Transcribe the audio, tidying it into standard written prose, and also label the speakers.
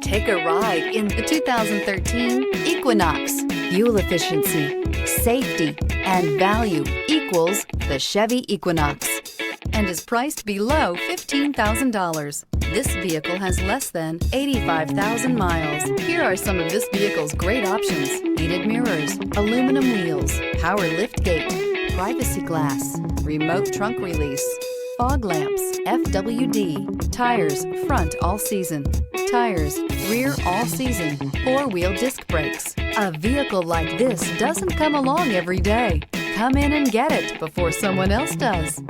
Speaker 1: Take a ride in the 2013 Equinox. Fuel efficiency, safety, and value equals the Chevy Equinox and is priced below $15,000. This vehicle has less than 85,000 miles. Here are some of this vehicle's great options: heated mirrors, aluminum wheels, power liftgate, privacy glass, remote trunk release, fog lamps, FWD, tires front all season, tires rear all season, four-wheel disc brakes. A vehicle like this doesn't come along every day. Come in and get it before someone else does.